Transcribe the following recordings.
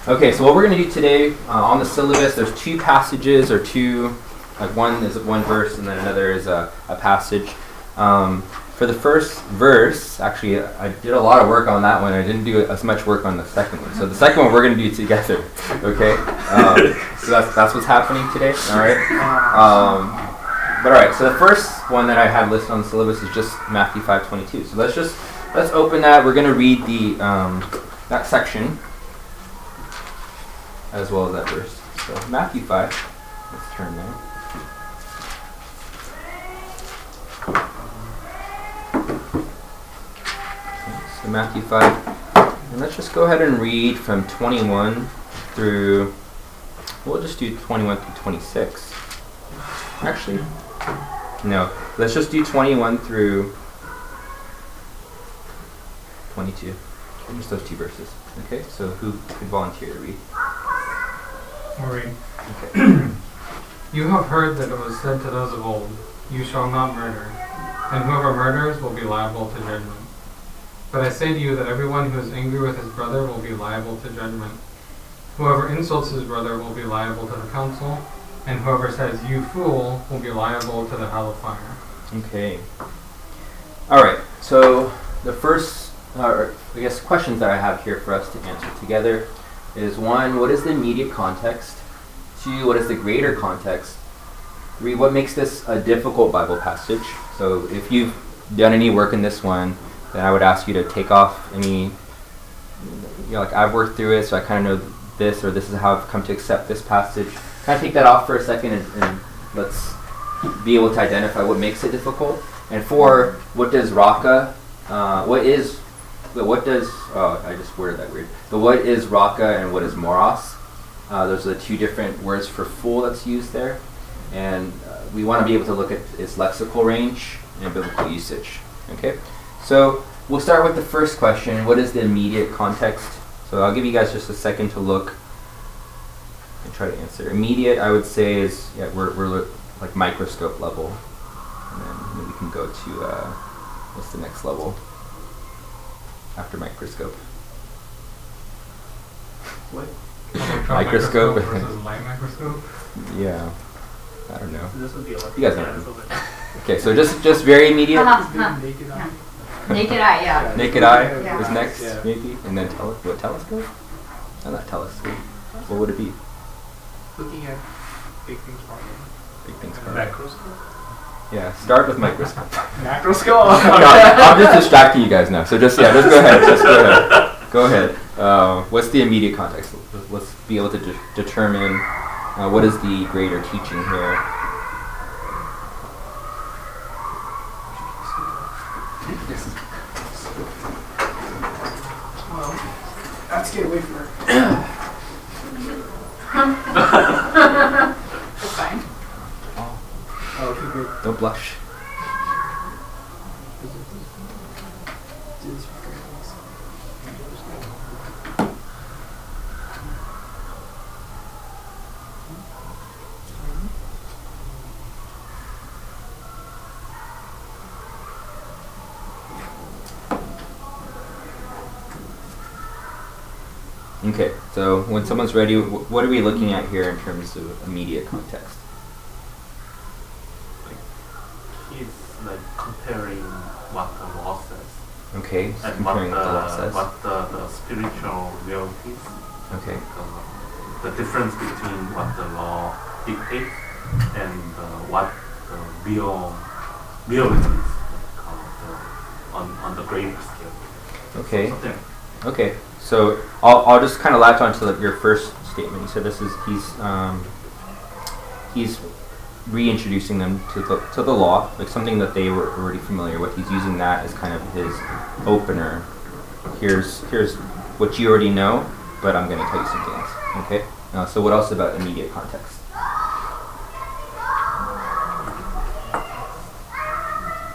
Okay, so what we're going to do today on the syllabus, there's two passages or two, like one is one verse and then another is a passage. For the first verse, actually, I did a lot of work on that one. I didn't do as much work on the second one. So the second one we're going to do together, okay? So that's what's happening today, all right? But all right, so the first one that I have listed on the syllabus is just Matthew 5:22. So let's open that. We're going to read the that section as well as that verse. So Matthew 5, let's turn there. So Matthew 5, and let's just go ahead and read from 21 through, we'll just do 21 through 26. Actually, no, let's just do 21 through 22. Just those two verses. Okay, so who could volunteer to read? I'll read. Okay. You have heard that it was said to those of old, "You shall not murder," and whoever murders will be liable to judgment. But I say to you that everyone who is angry with his brother will be liable to judgment. Whoever insults his brother will be liable to the council, and whoever says, "You fool," will be liable to the hell of fire. Okay. All right. So the first, I guess, questions that I have here for us to answer together is: one, what is the immediate context? Two, what is the greater context? Three, what makes this a difficult Bible passage? So if you've done any work in this one, then I would ask you to take off any, like I've worked through it, so I kind of know this, or this is how I've come to accept this passage. Kind of take that off for a second and let's be able to identify what makes it difficult. And four, what does raka, I just worded that weird. But what is raka and what is moros? Those are the two different words for fool that's used there. And we want to be able to look at its lexical range and biblical usage. Okay? So we'll start with the first question. What is the immediate context? So I'll give you guys just a second to look and try to answer. Immediate, I would say, is we're like microscope level. And then we can go to, what's the next level after microscope? What? Microscope versus light microscope? Yeah. I don't know. This would be like You guys know. Okay, so just very immediate. naked eye. Naked eye, yeah. Naked eye Yeah. is next, Yeah. maybe, and then telescope? No, not telescope. What would it be? Looking at big things probably. Big things. And a probably. macroscope. Yeah, start with microscope. Macroscope. I'm just distracting you guys now, so just go ahead. Go ahead. What's the immediate context? Let's be able to determine what is the greater teaching here. Well, let's get away from her. It's fine. Oh, okay, good. Don't blush. Okay, so when someone's ready, what are we looking at here in terms of immediate context? He's like comparing what the law says Okay, so and comparing what the law says. what the spiritual realities. Okay, The difference between what the law dictates and what the realities on the greater scale. okay, Something. okay. So I'll just kind of latch on to your first statement. You said he's reintroducing them to the law, like something that they were already familiar with. He's using that as kind of his opener. Here's what you already know, but I'm going to tell you something else. Okay. So what else about immediate context?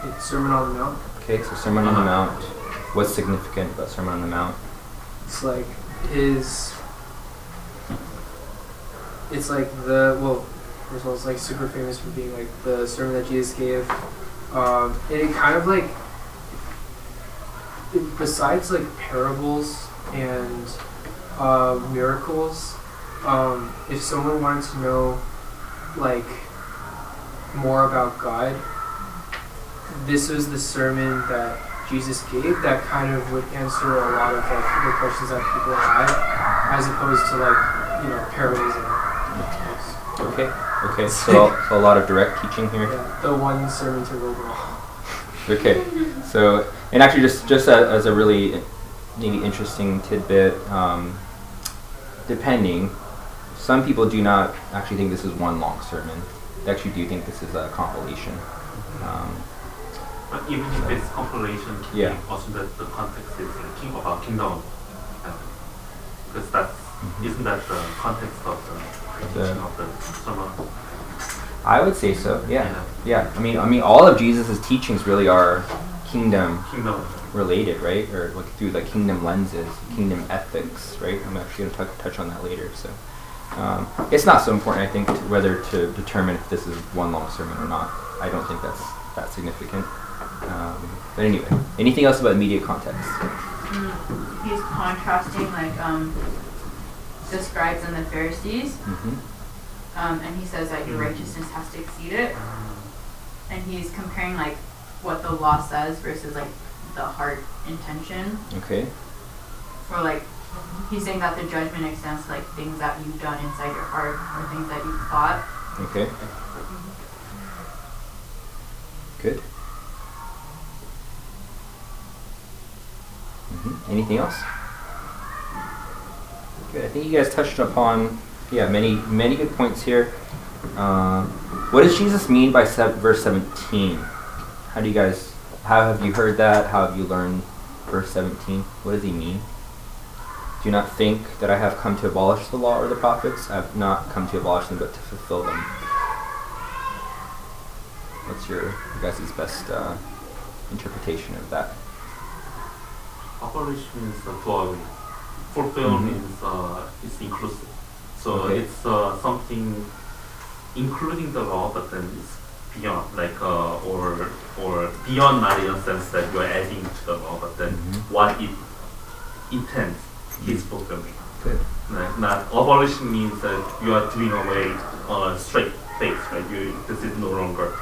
It's Sermon on the Mount. Okay. So Sermon on the Mount. What's significant about Sermon on the Mount? It's like it's like first of all, it's like super famous for being like the sermon that Jesus gave. And it kind of like, besides like parables and miracles. If someone wanted to know, like, more about God, this was the sermon that Jesus gave that kind of would answer a lot of like the questions that people had, as opposed to like, you know, parallelism. Okay. So a lot of direct teaching here. Yeah, the one sermon to rule them all. Okay. So, and actually, just as a really maybe interesting tidbit, depending, some people do not actually think this is one long sermon. They actually do think this is a compilation. But even if it's compilation, Yeah. also the context is like about kingdom, because that's isn't that the context of the teaching of the sermon? I would say so. Yeah. I mean, all of Jesus' teachings really are kingdom related, right? Or like through the kingdom lenses, kingdom ethics, right? I'm actually going to touch on that later. So it's not so important, I think, whether to determine if this is one long sermon or not. I don't think that's that significant. But anyway, anything else about immediate context? He's contrasting like the scribes and the Pharisees, and he says that your righteousness has to exceed it, and he's comparing like what the law says versus like the heart intention. Okay. Or like he's saying that the judgment extends to like things that you've done inside your heart or things that you've thought. Okay. Good. Anything else? Good. I think you guys touched upon many good points here. What does Jesus mean by verse 17? How have you heard that? How have you learned verse 17? What does he mean? Do not think that I have come to abolish the law or the prophets. I have not come to abolish them, but to fulfill them. What's your guys' best interpretation of that? Abolish means to away. Fulfill means it's inclusive. So it's something including the law, but then it's beyond, like or beyond, not in a sense that you are adding to the law, but then what it intends is fulfilling. Good. Not abolishing means that you are doing away on a straight face, right? This is no longer.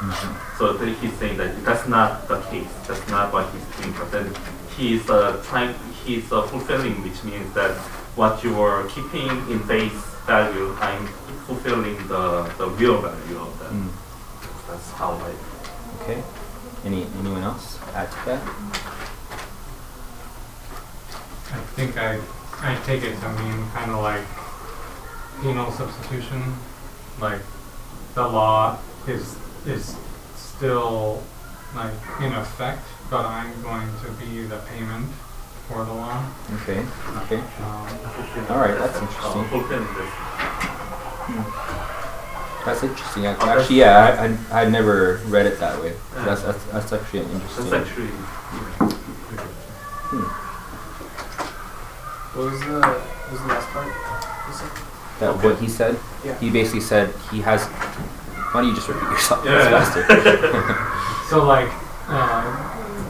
So he's saying that that's not the case. That's not what he's doing. But then he's fulfilling, which means that what you are keeping in face value, I'm fulfilling the real value of that. That's how I. Okay. Anyone else add to that? I think I take it to mean kind of like penal substitution, like the law is still like in effect, but I'm going to be the payment for the law. Okay. All right, that's interesting. That's interesting. Actually, yeah, I never read it that way. That's actually an interesting. That's actually. What was the last part? That what he said? Yeah. He basically said he has. Why don't you just repeat yourself? Yeah. That's faster. So like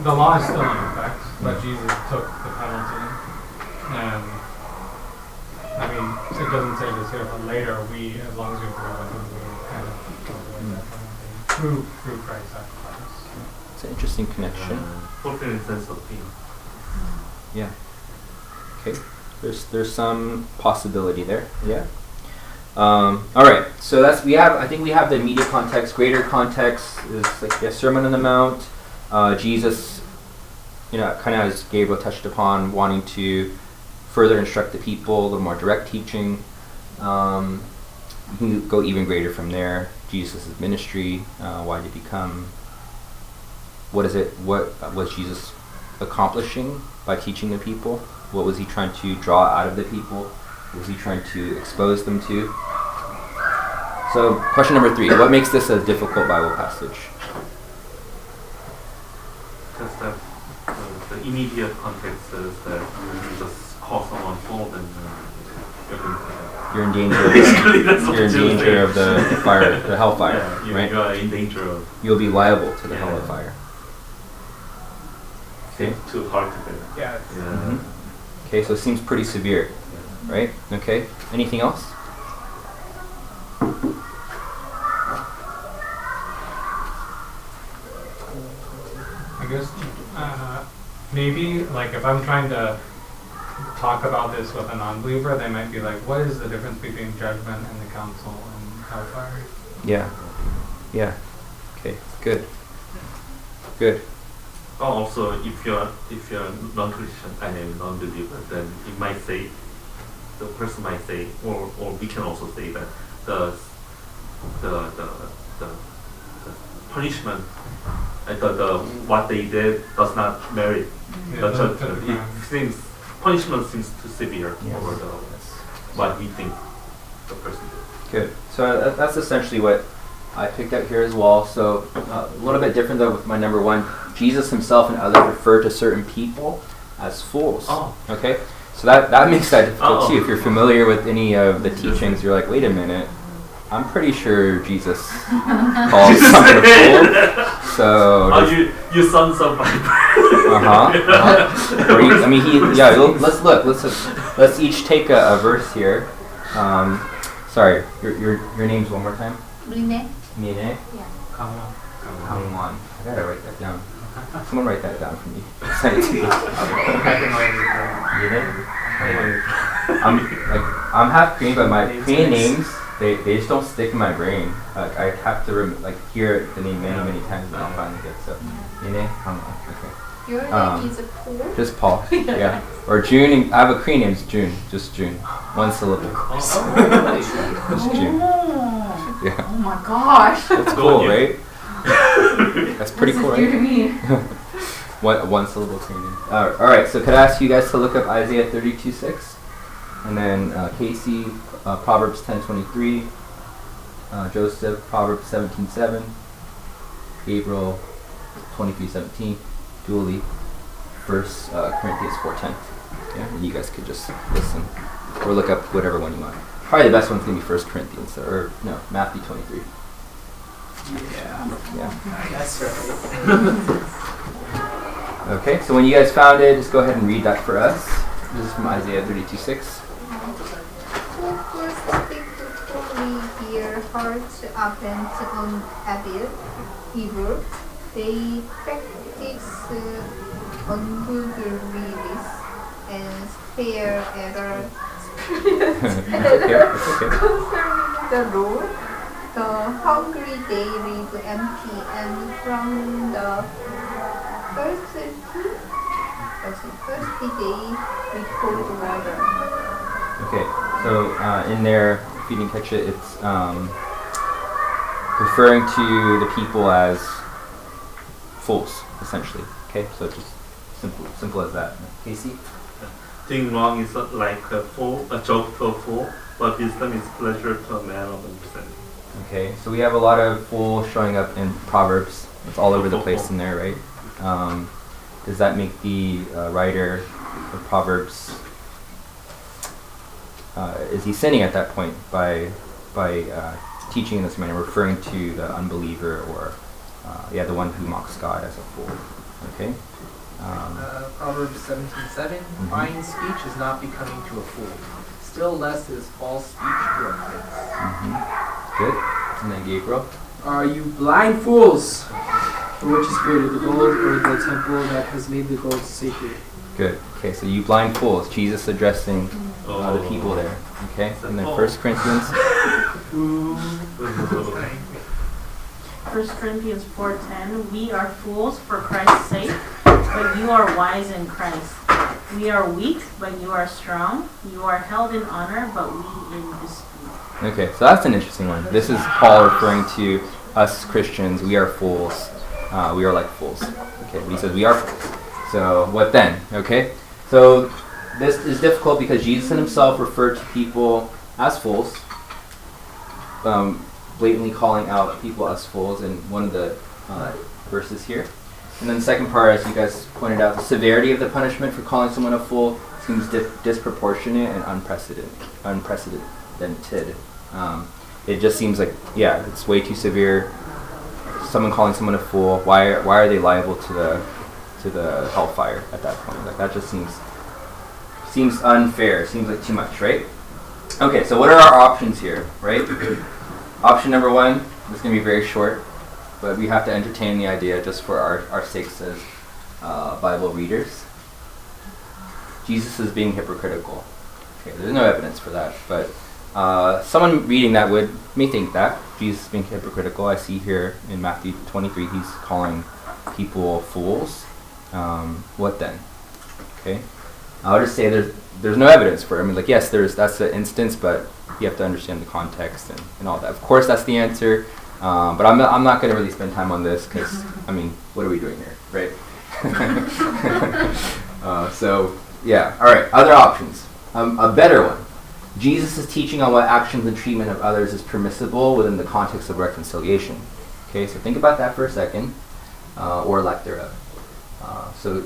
the law is still in effect, but Jesus took the penalty, and I mean it doesn't say this here, but later we, as long as we believe in him, we kind of fulfill that penalty through Christ's sacrifice. It's an interesting connection. Fulfilling sense of pain. Yeah. Okay. There's some possibility there. Yeah. All right. So I think we have the immediate context. Greater context is like the Sermon on the Mount. Jesus, kind of as Gabriel touched upon, wanting to further instruct the people, a little more direct teaching. You can go even greater from there. Jesus' ministry. Why did he come? What was Jesus accomplishing by teaching the people? What was he trying to draw out of the people? What was he trying to expose them to? So, question number 3. What makes this a difficult Bible passage? Because the immediate context is that you just call someone fool, and You're in danger. basically that's what You're in you're danger saying. of the fire, the hellfire, Yeah, right? you are in danger of. You'll be liable to the Yeah. hell of fire. Okay. Too hard to bear. Yeah. Yeah. Okay, so it seems pretty severe. right? Okay. Anything else? I guess maybe like if I'm trying to talk about this with a non-believer, they might be like, "What is the difference between judgment and the council and hellfire?" Yeah. Yeah. Okay. Good. Good. Also, if you're non-Christian and non-believer, then it might say, the person might say, or we can also say that the punishment, the what they did does not merit the judgment. Punishment seems too severe over what we think the person did. Good. So that's essentially what I picked out here as well. So a little bit different though with my number one. Jesus himself and others refer to certain people as fools. Oh. Okay? So that makes that difficult too. If you're familiar with any of the teachings, you're like, wait a minute. I'm pretty sure Jesus calls someone a fool. So you sons of Bible. I mean, let's each take a verse here. Sorry, your name's one more time. Mine. Mine. Yeah. Kangwon. I gotta write that down. Someone write that down for me. Send it to me. I'm half Korean, but my Korean names they just don't stick in my brain. Like I have to hear the name many times, and I'll finally get so. Mine. Okay. Your name is Paul? Just Paul. Yeah. Or June. I have a Korean name. It's June. Just June. One syllable. Just June. Yeah. Oh my gosh. That's cool, right? That's pretty cool, right? This is new to me. One syllable Korean name. All right. So could I ask you guys to look up Isaiah 32:6, and then Casey, Proverbs 10:23, Joseph, Proverbs 17:7, Gabriel 23:17. Julie, 1 Corinthians 4:10. Yeah, and you guys could just listen or look up whatever one you want. Probably the best one's gonna be 1 Corinthians or no, Matthew 23. Yeah. That's right. Okay, so when you guys found it, just go ahead and read that for us. This is from Isaiah 32:6. Who first speak to me their hearts opened on evil, they practice ungodliness and spare error concerning the Lord. The hungry they live empty, and from the thirsty they withhold water. Okay, so in there, if you didn't catch it, it's referring to the people as fools, essentially. Okay, so just simple as that. Casey? Doing wrong is like a joke to a fool, but wisdom is pleasure to a man of understanding. Okay, so we have a lot of fools showing up in Proverbs. It's all over the place in there, right? Does that make the writer of Proverbs, is he sinning at that point by teaching in this manner, referring to the unbeliever or the one who mocks God as a fool? Okay. Proverbs 17:7. Fine speech is not becoming to a fool. Still less is false speech to a prince. Good. And then Gabriel. Are you blind fools? For which is greater, the gold or the temple that has made the gold sacred? Good. Okay, so you blind fools. Jesus addressing the people there. Okay. And then 1 Corinthians. 1 Corinthians 4:10, we are fools for Christ's sake, but you are wise in Christ. We are weak, but you are strong. You are held in honor, but we in dispute. Okay, so that's an interesting one. This is Paul referring to us Christians. We are fools. We are like fools. Okay, he says we are fools. So what then? Okay, so this is difficult because Jesus himself referred to people as fools, blatantly calling out people as fools in one of the verses here. And then the second part, as you guys pointed out, the severity of the punishment for calling someone a fool seems disproportionate and unprecedented. It just seems like, it's way too severe. Someone calling someone a fool, why are they liable to the hellfire at that point? Like that just seems Seems unfair. Seems like too much, right? Okay, so what are our options here, right? Option number one, this is going to be very short, but we have to entertain the idea just for our sakes as Bible readers. Jesus is being hypocritical. Okay, there's no evidence for that, but someone reading that may think that Jesus is being hypocritical. I see here in Matthew 23, he's calling people fools. What then? Okay, I'll just say there's no evidence for it. I mean, like, yes, that's the instance, but you have to understand the context and all that. Of course, that's the answer, but I'm not going to really spend time on this because, I mean, what are we doing here, right? So, yeah, all right, other options. A better one. Jesus is teaching on what actions and treatment of others is permissible within the context of reconciliation. Okay, so think about that for a second, or lack thereof. So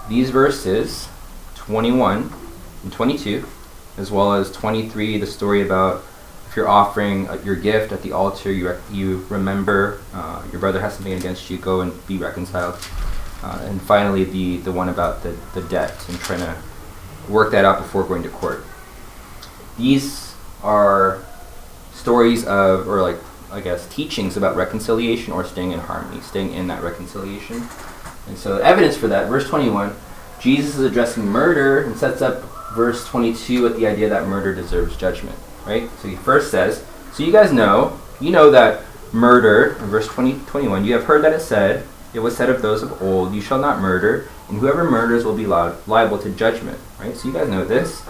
these verses, 21 and 22, as well as 23, the story about if you're offering your gift at the altar, you remember your brother has something against you, go and be reconciled. And finally, the one about the debt and trying to work that out before going to court. These are stories of, or like, I guess, teachings about reconciliation or staying in harmony, staying in that reconciliation. And so evidence for that, verse 21, Jesus is addressing murder and sets up verse 22 with the idea that murder deserves judgment, right? So he first says, so you guys know, that murder, in verse 21, you have heard that it was said of those of old, you shall not murder, and whoever murders will be liable to judgment, right? So you guys know this.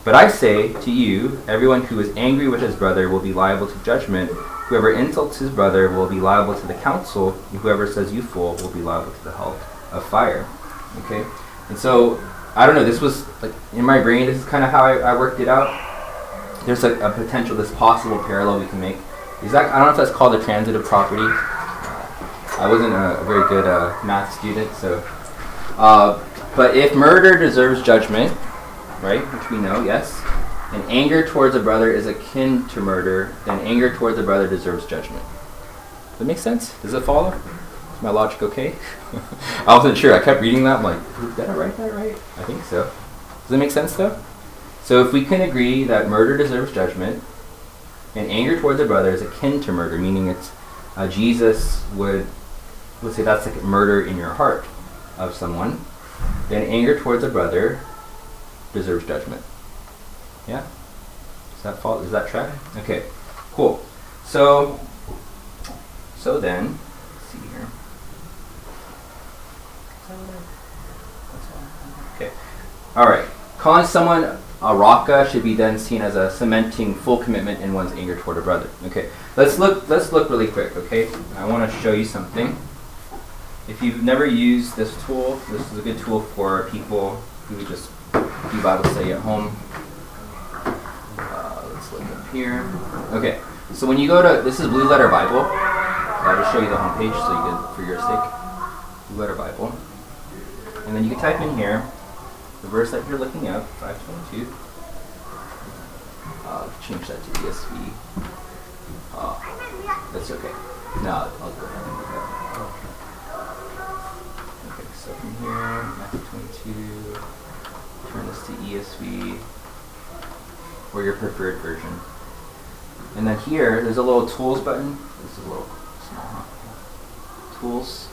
But I say to you, everyone who is angry with his brother will be liable to judgment. Whoever insults his brother will be liable to the council, and whoever says you fool will be liable to the hell of fire. Okay? And so, I don't know, this was, like, in my brain, this is kind of how I worked it out. There's a potential, this possible parallel we can make. I don't know if that's called a transitive property. I wasn't a very good math student, so. But if murder deserves judgment, right, which we know, yes, and anger towards a brother is akin to murder, then anger towards a brother deserves judgment. Does that make sense? Does it follow? Is my logic okay? I wasn't sure. I kept reading that. I'm like, did I write that right? I think so. Does it make sense, though? So if we can agree that murder deserves judgment, and anger towards a brother is akin to murder, meaning it's Jesus would say that's like murder in your heart of someone, then anger towards a brother deserves judgment. Yeah? Does that track? Okay, cool. So then, let's see here. Okay. Alright. Calling someone a raka should be then seen as a cementing full commitment in one's anger toward a brother. Okay. Let's look really quick, okay? I want to show you something. If you've never used this tool, this is a good tool for people who just do Bible study at home. Let's look up here. Okay, so when you go to, this is Blue Letter Bible. I'll just show you the homepage so you can, for your sake. Blue Letter Bible. And then you can type in here the verse that you're looking up, 522. Change that to ESV. That's okay. No, I'll go ahead and do that. Okay, so from here, Matthew 22, turn this to ESV, or your preferred version. And then here, there's a little tools button. This is a little small, huh? Tools.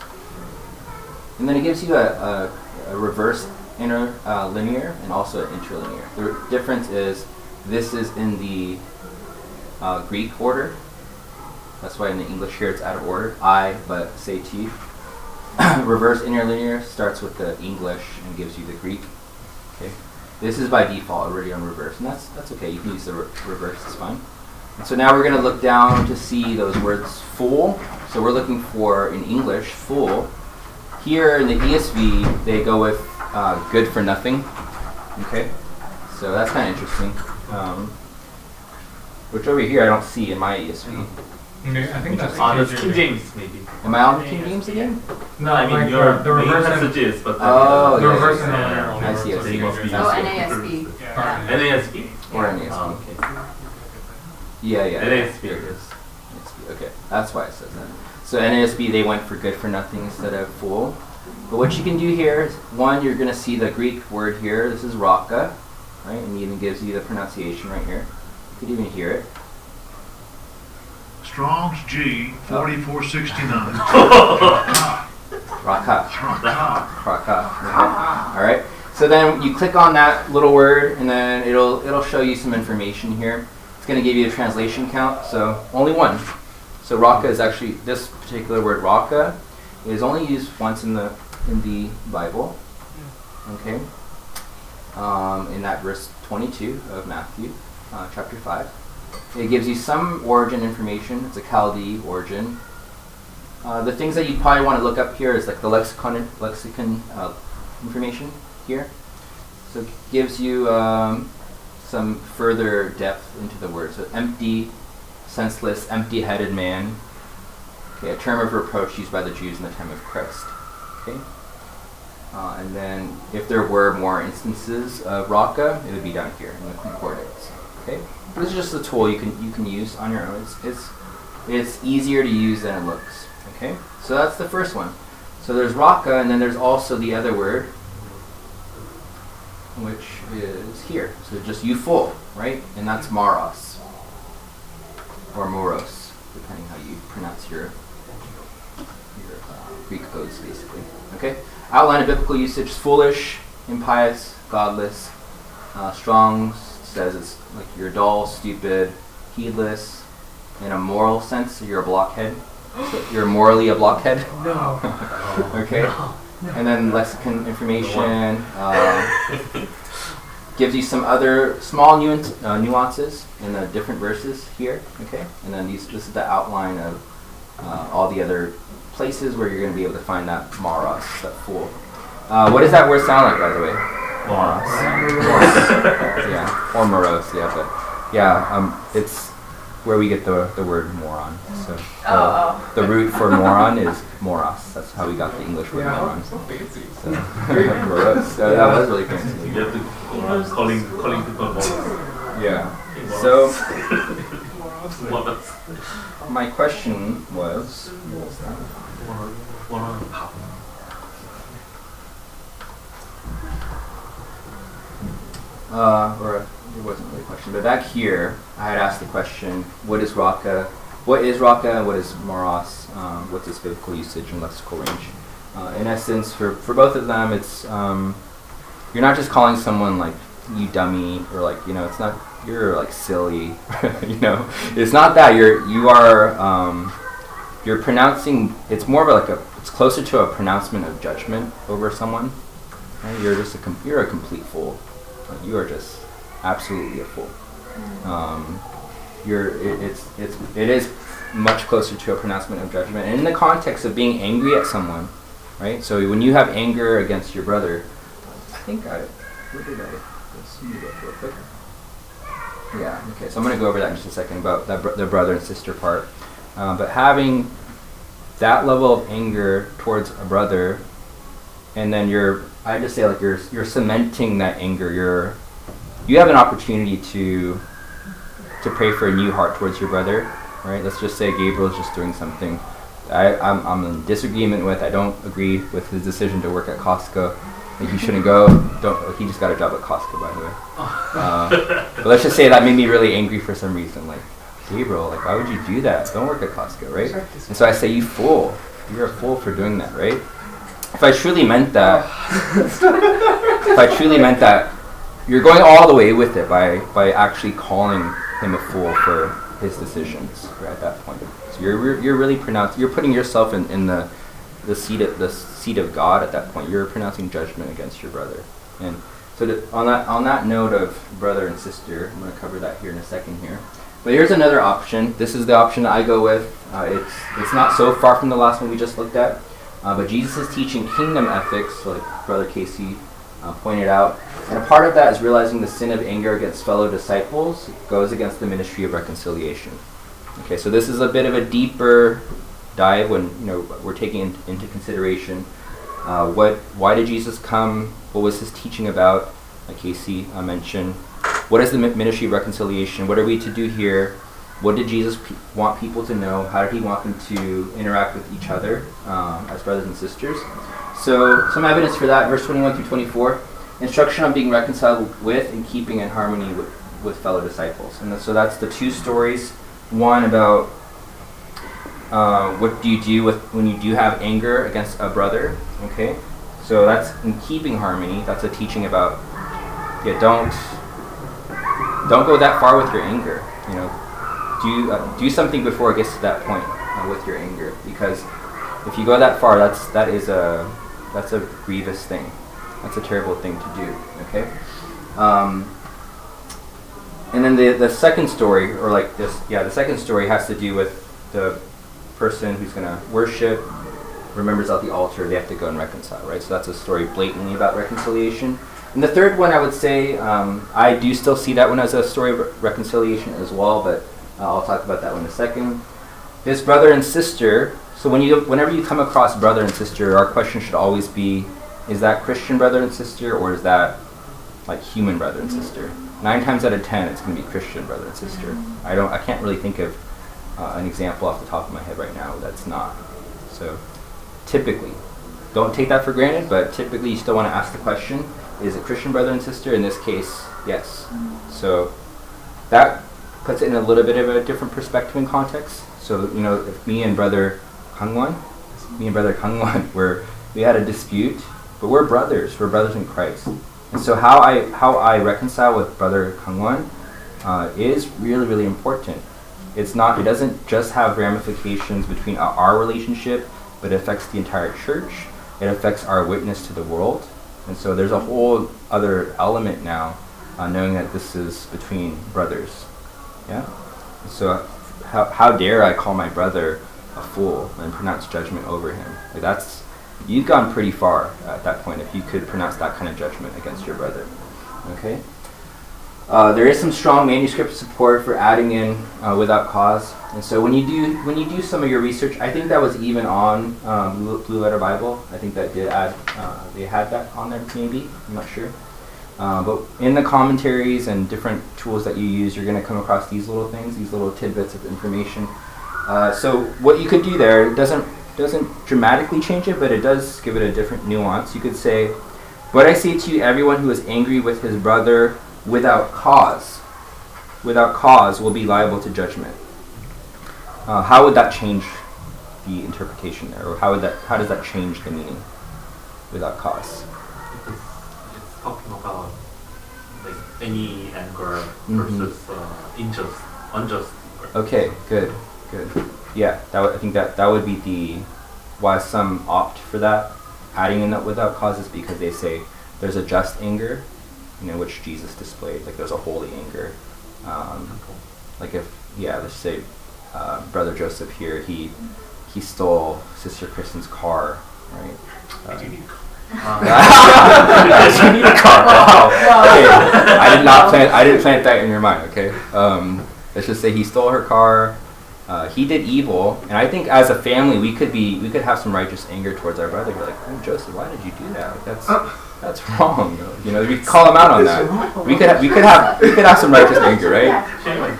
And then it gives you a reverse interlinear and also an interlinear. The difference is this is in the Greek order. That's why in the English here it's out of order. But say T. Reverse interlinear starts with the English and gives you the Greek. Okay. This is by default already on reverse, and that's okay. You can use the reverse, it's fine. And so now we're going to look down to see those words fool. So we're looking for, in English, fool. Here in the ESV, they go with good for nothing. Okay, so that's kind of interesting. Which over here I don't see in my ESV. Okay, I think that's on the King James, maybe. Am I on the King James again? No, I mean like your the reverse passage is, but Oh, the yeah, reverse yeah, interlinear only I see, I works see. for King James. Oh, That's NASB. Yeah. NASB. Or NASB. Oh, okay. Yeah. NASB. Here it is. NASB. Okay, that's why it says that. So NASB, they went for good for nothing instead of fool. But what you can do here is, one, you're going to see the Greek word here. This is raka, right? And it even gives you the pronunciation right here. You could even hear it. Strong's G 4469. Raka. Raka. Okay. All right. So then you click on that little word, and then it'll show you some information here. It's going to give you a translation count. So only one. So raka is actually, this particular word raka is only used once in the Bible. Okay. In that verse 22 of Matthew, chapter 5. It gives you some origin information. It's a Chaldee origin. The things that you probably want to look up here is like the lexicon information here. So it gives you some further depth into the word. So empty, senseless, empty-headed man. Okay, a term of reproach used by the Jews in the time of Christ. Okay. And then if there were more instances of raka, it would be down here in the concordance. Okay. This is just a tool you can use on your own. It's easier to use than it looks. Okay, so that's the first one. So there's raka, and then there's also the other word, which is here. So just you full, right? And that's maros or moros, depending how you pronounce your Greek oaths, basically. Okay. Outline of biblical usage: foolish, impious, godless. Strong's says it's like you're dull, stupid, heedless. In a moral sense, you're a blockhead. So you're morally a blockhead. No. Okay. No. And then lexicon information gives you some other small nuances in the different verses here. Okay. And then this is the outline of all the other places where you're going to be able to find that maros, that fool. What does that word sound like, by the way? Moros. Yeah, or morose, yeah, but yeah, it's where we get the word moron. So the root for moron is moros. That's how we got the English word moron. So fancy. So, morose. So that was really fancy. You have to calling people morons. Yeah. So Morons. my question was. Or it wasn't really a question, but back here I had asked the question: what is raka? What is raka? What is moros? What's its biblical usage and lexical range? In essence, for both of them, it's you're not just calling someone like you dummy or like it's not you're like silly, It's not that you're pronouncing. It's more of like it's closer to a pronouncement of judgment over someone. Right? You're a complete fool. You are just absolutely a fool. It is much closer to a pronouncement of judgment, and in the context of being angry at someone, right? So when you have anger against your brother, where did I? Let's move up real quick. Yeah. Okay. So I'm going to go over that in just a second about the brother and sister part, but having that level of anger towards a brother, and then you're cementing that anger. You have an opportunity to pray for a new heart towards your brother, right? Let's just say Gabriel's just doing something I'm in disagreement with. I don't agree with his decision to work at Costco. Like he shouldn't go. He just got a job at Costco, by the way. But let's just say that made me really angry for some reason. Like, Gabriel, like why would you do that? Don't work at Costco, right? And so I say, you fool. You're a fool for doing that, right? If I truly meant that, you're going all the way with it by actually calling him a fool for his decisions right at that point. So you're really you're putting yourself in the seat of God at that point. You're pronouncing judgment against your brother. And so on that note of brother and sister, I'm going to cover that here in a second here. But here's another option. This is the option that I go with. It's not so far from the last one we just looked at. But Jesus is teaching kingdom ethics, like Brother Casey pointed out. And a part of that is realizing the sin of anger against fellow disciples goes against the ministry of reconciliation. Okay, so this is a bit of a deeper dive when we're taking into consideration why did Jesus come? What was his teaching about? Like Casey mentioned. What is the ministry of reconciliation? What are we to do here? What did Jesus want people to know? How did he want them to interact with each other as brothers and sisters? So some evidence for that, verse 21 through 24. Instruction on being reconciled with and keeping in harmony with fellow disciples. And so that's the two stories. One about what do you do when you do have anger against a brother, okay? So that's in keeping harmony. That's a teaching about, don't go that far with your anger. You know, do something before it gets to that point with your anger, because if you go that far, that's a grievous thing. That's a terrible thing to do. Okay. And then the second story, or like this, the second story has to do with the person who's going to worship, remembers at the altar, they have to go and reconcile, right? So that's a story blatantly about reconciliation. And the third one, I would say, I do still see that one as a story of reconciliation as well, but I'll talk about that one in a second. This brother and sister, so whenever you come across brother and sister, our question should always be, is that Christian brother and sister, or is that like human brother and sister? 9 times out of 10, it's going to be Christian brother and sister. I can't really think of an example off the top of my head right now that's not. So typically, don't take that for granted, but typically you still want to ask the question, is it Christian brother and sister? In this case, yes. So that puts it in a little bit of a different perspective and context. So, you know, if me and brother Kangwon, we had a dispute, but we're brothers in Christ. And so how I reconcile with brother Kangwon is really, really important. It doesn't just have ramifications between our relationship, but it affects the entire church. It affects our witness to the world. And so there's a whole other element now, knowing that this is between brothers. Yeah? So how dare I call my brother a fool and pronounce judgment over him? Like you've gone pretty far at that point if you could pronounce that kind of judgment against your brother. Okay? There is some strong manuscript support for adding in without cause. And so when you do some of your research, I think that was even on Blue Letter Bible. I think that did add, they had that on there maybe, I'm not sure. But in the commentaries and different tools that you use, you're going to come across these little things, these little tidbits of information. So what you could do there doesn't dramatically change it, but it does give it a different nuance. You could say, "But I say to you, everyone who is angry with his brother without cause will be liable to judgment." How would that change the interpretation there, or how does that change the meaning? Without cause. It's talking about like any anger versus unjust anger. Okay, good. Yeah, I think that would be why some opt for that. Adding in that without cause is because they say there's a just anger, which Jesus displayed. Like there's a holy anger. Like let's say Brother Joseph here, he stole Sister Kristen's car, right? Do you need a car? You need a car. Wow. Okay. I didn't plant that in your mind. Okay. Let's just say he stole her car. He did evil, and I think as a family we could have some righteous anger towards our brother. Be like, "Oh, Joseph, why did you do that? Like, that's wrong." We could call him out on that. We could have some righteous anger, right? Shame on you.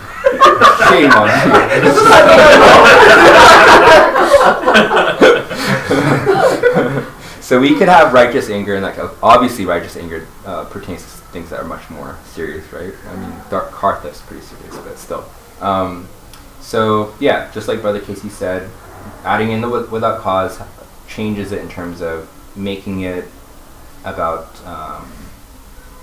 So we could have righteous anger, and obviously righteous anger pertains to things that are much more serious, right? I mean, car theft's pretty serious, but still. So yeah, just like Brother Casey said, adding in the without cause changes it in terms of making it about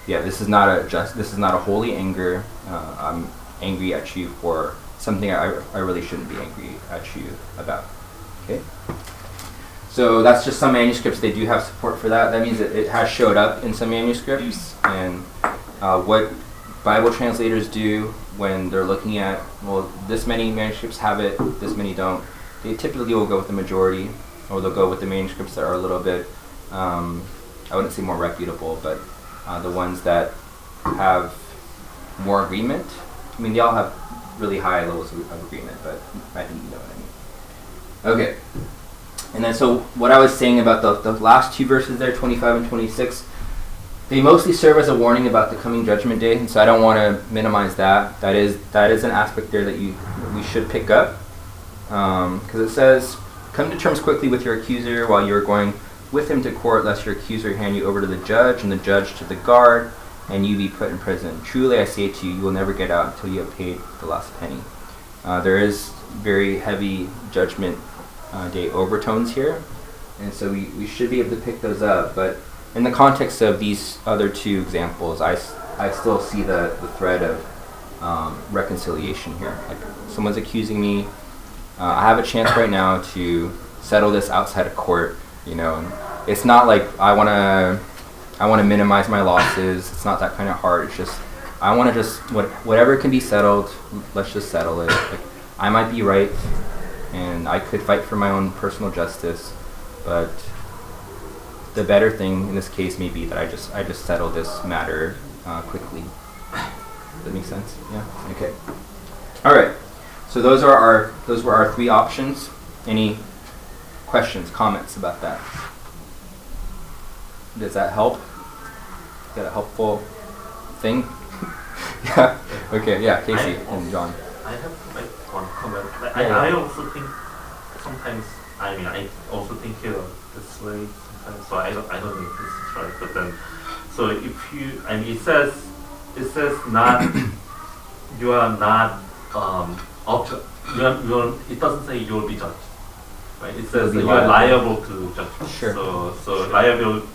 this is not a holy anger. I'm angry at you for something I really shouldn't be angry at you about. Okay. So that's just some manuscripts. They do have support for that. That means that it has showed up in some manuscripts, and what Bible translators do when they're looking at, well, this many manuscripts have it, this many don't, they typically will go with the majority, or they'll go with the manuscripts that are a little bit, I wouldn't say more reputable, but the ones that have more agreement. I mean, they all have really high levels of agreement, but I think you know what I mean. Okay. And then so what I was saying about the last two verses there, 25 and 26, they mostly serve as a warning about the coming judgment day, and so I don't want to minimize that. That is an aspect there that we should pick up, because it says, "Come to terms quickly with your accuser while you are going with him to court, lest your accuser hand you over to the judge, and the judge to the guard, and you be put in prison. Truly I say to you, you will never get out until you have paid the last penny. There is very heavy judgment day overtones here, and so we should be able to pick those up. But in the context of these other two examples, I still see the thread of reconciliation here. Like, someone's accusing me. I have a chance right now to settle this outside of court. You know, and it's not like I want to minimize my losses. It's not that kind of hard. It's just I want to just whatever can be settled. Let's just settle it. Like, I might be right, and I could fight for my own personal justice, but the better thing in this case may be that I just settle this matter quickly. Does that make sense? Yeah. Okay. All right. So those were our three options. Any questions, comments about that? Does that help? Is that a helpful thing? Yeah. Okay. Yeah. Casey and John. I have like one comment. Yeah. I also think sometimes. I mean, I also think this way sometimes. So I don't know if this is right. But then, so if you, I mean, it says not. You are not. It doesn't say you will be judged. Right? It says that you are liable to judgment. Sure. So liability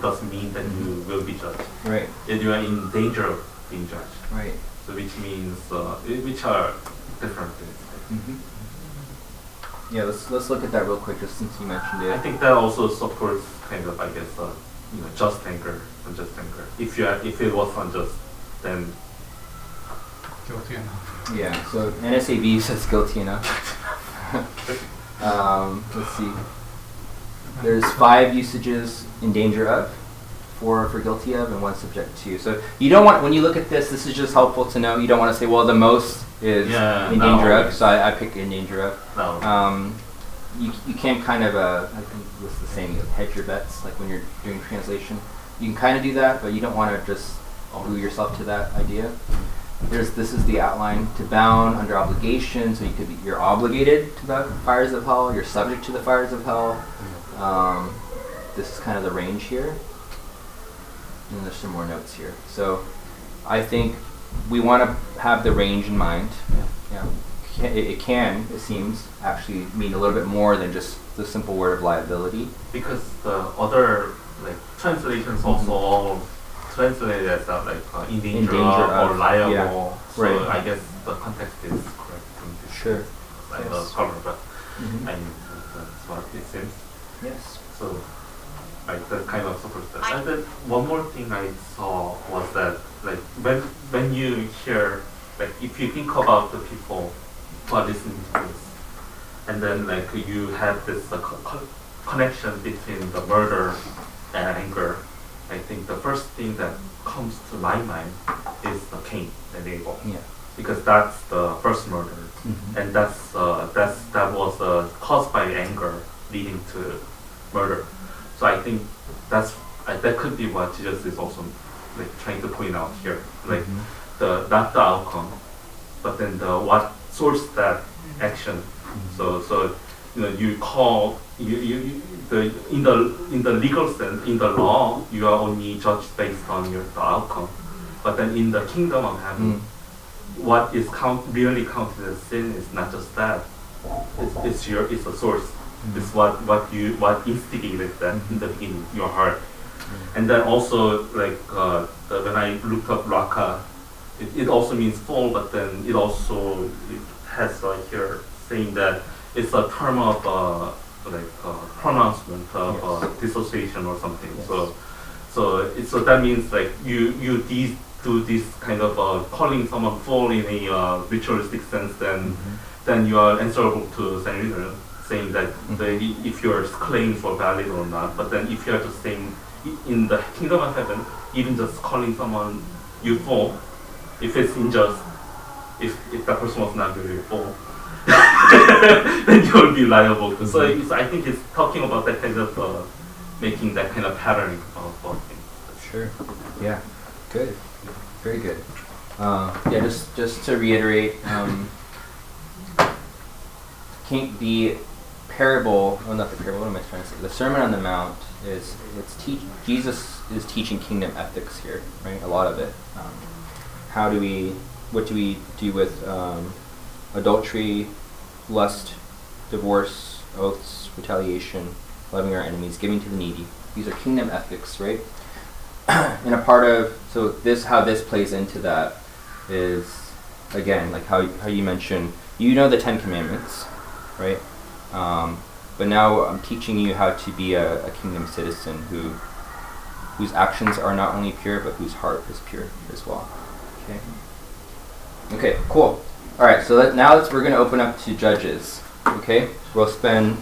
doesn't mean that you will be judged. Right. That you are in danger of being judged. Right. So which means which are different things. Yeah. Let's look at that real quick, just since you mentioned it. I think that also supports kind of, I guess, just anger, unjust anger. If it was unjust, then Guilty enough. Yeah. So NSAB says guilty enough. Let's see. There's 5 usages in danger of, 4 for guilty of, and 1 subject to. So you don't want, when you look at this is just helpful to know. You don't want to say, well, the most is in danger of, so I pick in danger of. no. You can kind of, I think what's the saying, hedge your bets, like when you're doing translation. You can kind of do that, but you don't want to just glue yourself to that idea. This is the outline. To bound under obligation, so you're obligated to the fires of hell. You're subject to the fires of hell. This is kind of the range here, and there's some more notes here. So I think we want to have the range in mind. Yeah. It seems, actually mean a little bit more than just the simple word of liability. Because the other translations also all translated as in danger of or liable. Yeah. So Right. I guess the context is correct from this. Sure. The cover, but Mhm. I mean that's what it seems. Yes. So that kind of supports that. And then one more thing I saw was that when you hear if you think about the people who are listening to this, and then you have this connection between the murder and anger, I think the first thing that comes to my mind is the Cain and Abel. Yeah. Because that's the first murder, and that was caused by anger leading to murder. So I think that could be what Jesus is also trying to point out here, not the outcome, but then the what source that action. So you call in the legal sense, in the law, you are only judged based on the outcome, but then in the kingdom of heaven, what is really counted as sin is not just that. It's the source. It's what instigated that in the beginning, your heart. And then also when I looked up raka, it also means fall, but then it has here saying that it's a term of pronouncement of dissociation or something. Yes. So that means you do this kind of calling someone fall in a ritualistic sense, then you are answerable to Sanhedrin, saying that if your claims were valid or not. But then if you are just saying in the kingdom of heaven, even just calling someone you fall, if it's unjust, if that person was not really fall, then you will be liable to. So I think it's talking about that kind of making that kind of pattern of things. Sure. Yeah. Good. Very good. Just to reiterate, the parable, well, not the parable, what am I trying to say? The Sermon on the Mount Jesus is teaching kingdom ethics here, right? A lot of it. What do we do with adultery, lust, divorce, oaths, retaliation, loving our enemies, giving to the needy? These are kingdom ethics, right? And a part of, how this plays into that is, again, like how you mentioned, the 10 Commandments, right? But now I'm teaching you how to be a kingdom citizen whose actions are not only pure, but whose heart is pure as well. Okay, cool. All right, so we're going to open up to Judges. Okay, we'll spend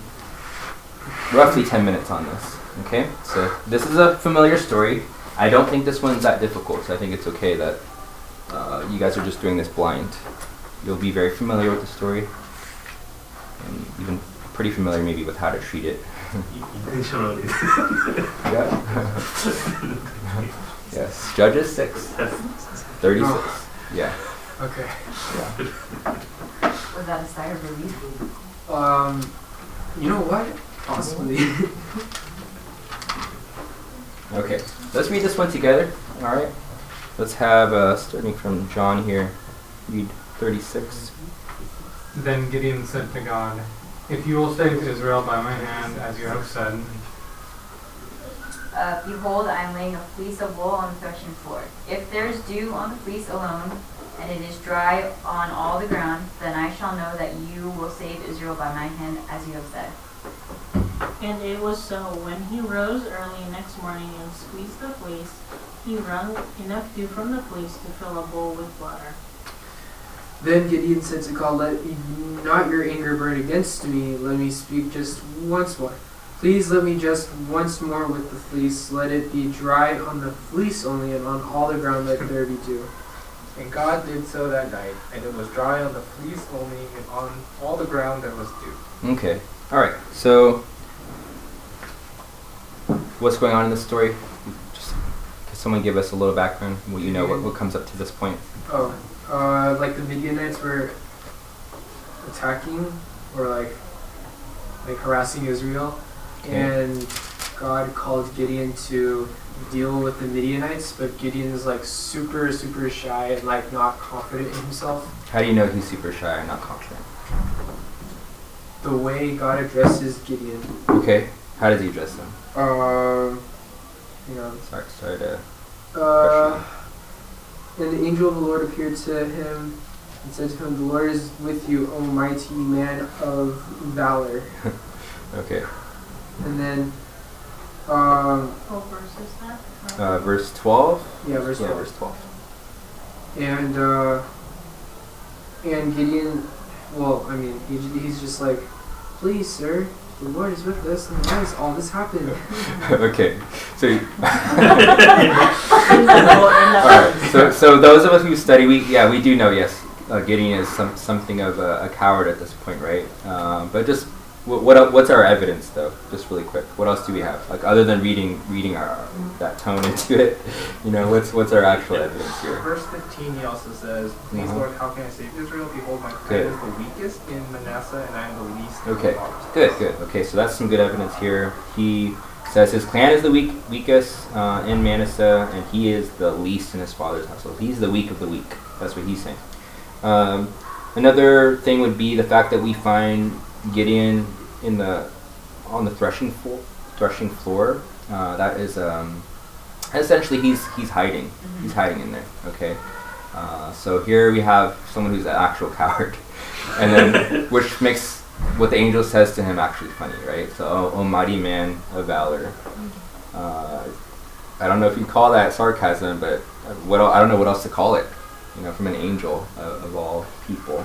roughly 10 minutes on this. Okay, so this is a familiar story. I don't think this one's that difficult, so I think it's okay that you guys are just doing this blind. You'll be very familiar with the story, and even pretty familiar maybe with how to treat it. Intentionally. Yeah. Yes. Judges 6. 36. Yeah. Okay. Yeah. Was that a sigh of relief? You know what? Possibly. Okay. Let's read this one together. All right. Let's have starting from John here. Read 36. Then Gideon said to God, "If you will save Israel by my hand, as you have said." Behold, I am laying a fleece of wool on the threshing floor. If there is dew on the fleece alone, and it is dry on all the ground, then I shall know that you will save Israel by my hand, as you have said. And it was so. When he rose early next morning and squeezed the fleece, he wrung enough dew from the fleece to fill a bowl with water. Then Gideon said to God, "Let not your anger burn against me. Let me speak just once more. Please let me just once more with the fleece. Let it be dry on the fleece only, and on all the ground let there be dew." And God did so that night, and it was dry on the fleece only, and on all the ground there was dew. Okay. All right. So, what's going on in this story? Just can someone give us a little background? What comes up to this point? Like the Midianites were attacking or like harassing Israel, and God called Gideon to deal with the Midianites, but Gideon is like super shy and like not confident in himself. How do you know he's super shy and not confident? The way God addresses Gideon. Okay. How does he address them? Sorry to And the angel of the Lord appeared to him and said to him, "The Lord is with you, O mighty man of valor." Okay. And then, What verse is that? Verse 12? yeah, verse 12. Yeah, verse 12. And Gideon, he's just like, "Please, sir, the Lord is with us, and why does all this happen?" Okay. So, Alright, so those of us who study, we do know, yes, Gideon is something of a coward at this point, right? But just, what's our evidence, though? Just really quick. What else do we have? Like, other than reading that tone into it, what's our actual evidence here? Verse 15 he also says, "Please, Lord, how can I save Israel? Behold, my clan Good. is the weakest in Manasseh, and I am the least in Okay, the fathers." good. Okay, so that's some good evidence here. He says his clan is the weakest in Manasseh, and he is the least in his father's household. He's the weak of the weak. That's what he's saying. Another thing would be the fact that we find Gideon on the threshing floor. That is essentially he's hiding. He's hiding in there. Okay. So here we have someone who's an actual coward, and then which makes what the angel says to him actually funny, right? So, oh mighty man of valor. I don't know if you call that sarcasm, but I don't know what else to call it. From an angel of all people,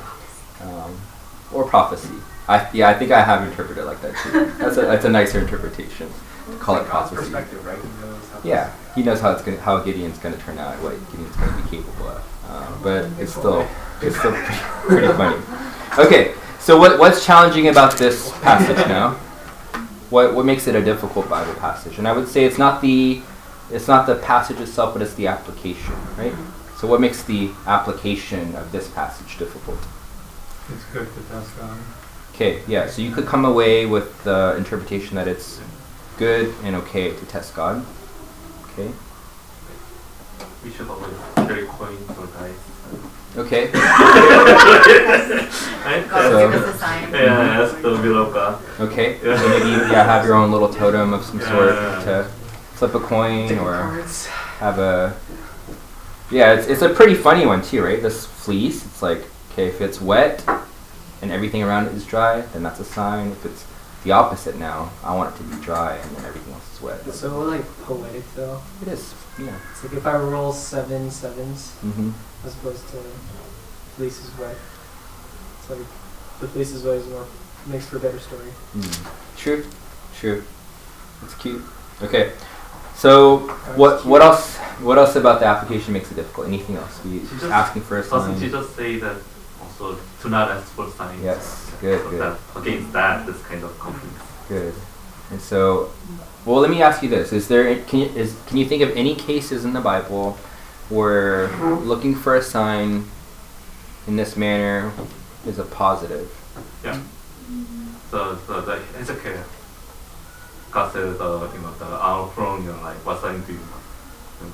or prophecy. I think I have interpreted it like that too. That's a nicer interpretation. Call it God's prophecy. perspective, right? He knows how Yeah, he knows how Gideon's going to turn out, what Gideon's going to be capable of. But it's still pretty funny. Okay, so what's challenging about this passage now? What makes it a difficult Bible passage? And I would say it's not the passage itself, but it's the application, right? So what makes the application of this passage difficult? It's good to test God. Okay, yeah, so you could come away with the interpretation that it's good and okay to test God. Okay. We should always carry coins or dice. Okay. Right? God So- will give us a sign. Yeah, that's the will of God. Okay. Yeah. So maybe have your own little totem of some sort Yeah. to flip a coin Deck of or cards. have a. Yeah, it's a pretty funny one too, right? This fleece. It's like, okay, if it's wet and everything around it is dry, then that's a sign. If it's the opposite now, I want it to be dry and then everything else is wet. It's so like poetic though. It is. Yeah. It's like if I roll 7 sevens Mm-hmm. as opposed to fleece is wet. It's like the fleece is wet is more makes for a better story. True. True. It's cute. Okay. So what else? What else about the application makes it difficult? Anything else? We just asking for a Doesn't sign. Jesus say that also do not ask for signs? Yes. Good. So Good. that against that, this kind of conflict. Good. And so, well, let me ask you this: can you think of any cases in the Bible where looking for a sign in this manner is a positive? Yeah. The Hezekiah, God said our throne, what sign do you want?